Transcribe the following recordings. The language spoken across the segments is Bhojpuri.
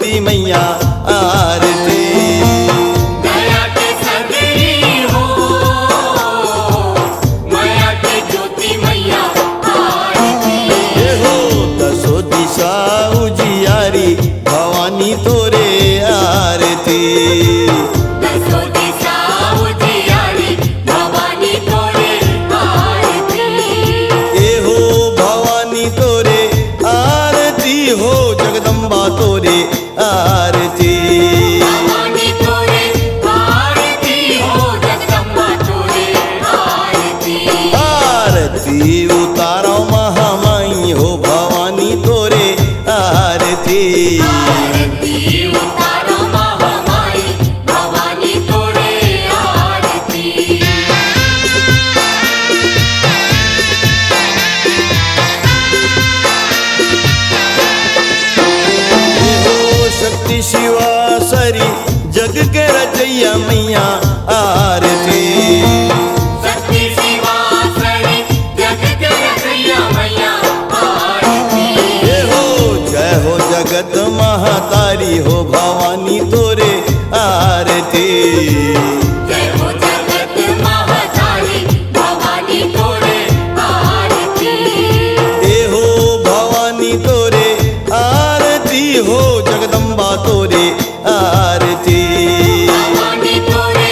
ज्योति मैया आरती। दया के सगरी हो माया के ज्योति मैया आरती। हो दसो दिशा उजियारी भवानी तोरे आरती। दसो दिशा उजियारी भवानी तोरे आरती। हो भवानी तोरे आरती हो जगदम्बा तोरे आरती। भवानी तोरे आरती हो जगदम्बा तोरे आरती। आरती उतारो महामाई हो भवानी तोरे आरती। आरती उतारो महामाई भवानी तोरे आरती। हो शक्ति शिवा सरी जग के रचैया मैया आरती। शक्ति शिवा सरी जग के रचैया मैया आरती। हो जगत महातारी हो भवानी तोरे आरती। जय हो जगत महातारी भवानी तोरे आरती। हो भवानी तोरे आरती हो जगदम्बा तोरे आरती। भवानी तोरे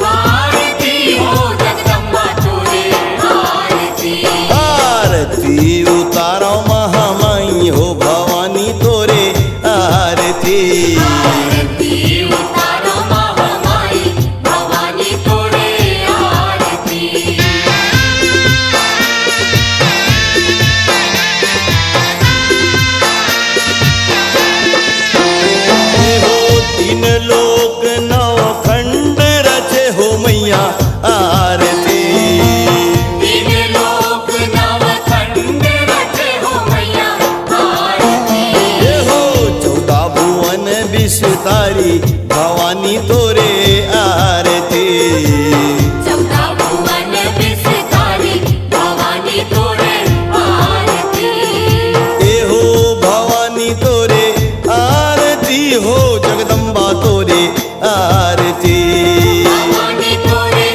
आरती हो जगदम्बा तोरे आरती। आरती उतारो महामाई हो भवानी तोरे आरती। आरती उतारो महामाई भवानी तोरे आरती। हो तीन लोक नौ खंड रचे हो मैया आरती। तीन लोक नव खंड रचे हो मैया आरती। हो 14 भुवन विस्तारी भवानी तोरे आरती। 14 भुवन विस्तारी भवानी तोरे आरती। हो भवानी तोरे आरती हो जगदम्बा तोरे आरती। भवानी तोरे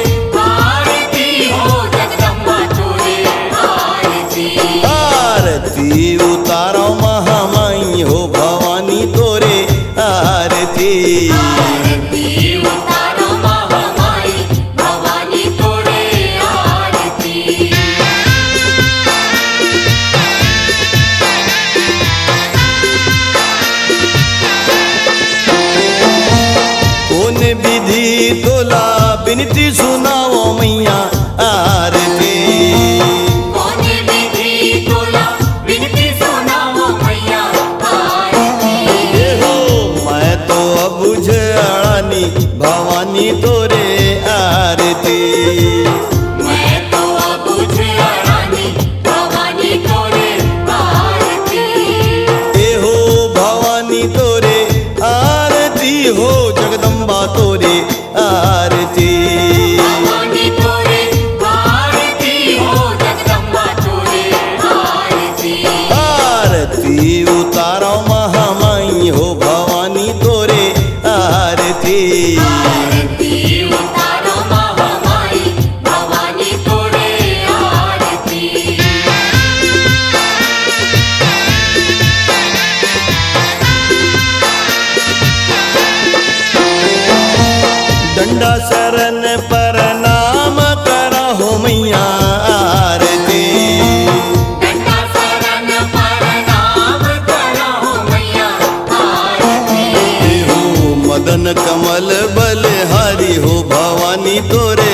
आरती हो जगदम्बा तोरे आरती। आरती उतारो महामाई हो भवानी तोरे आरती। आरती उतारो महामाई भवानी तोरे आरती। कौन विधि तोला बिनती सुनाओ मैया आरती। कौन विधि तोला बिनती सुनाओ मैया आरती। हो मैं तो अबुझ अड़ानी भवानी तोरे आरती। मैं तो अबुझ अड़ानी भवानी तोरे आरती। हो भवानी तोरे आरती हो जगदम्बा तोरे आरती। भवानी तोरे आरती हो जगदम्बा तोरे आरती। आरती उतारो महामाई हो भवानी तोरे आरती। आरती उतारो महामाई भवानी तोरे आरती। दंडा शरण प्रणाम करहो मैया आरती। दंडा शरण प्रणाम करहो मैया आरती। हो मदन कमल बलहारी हो भवानी तोरे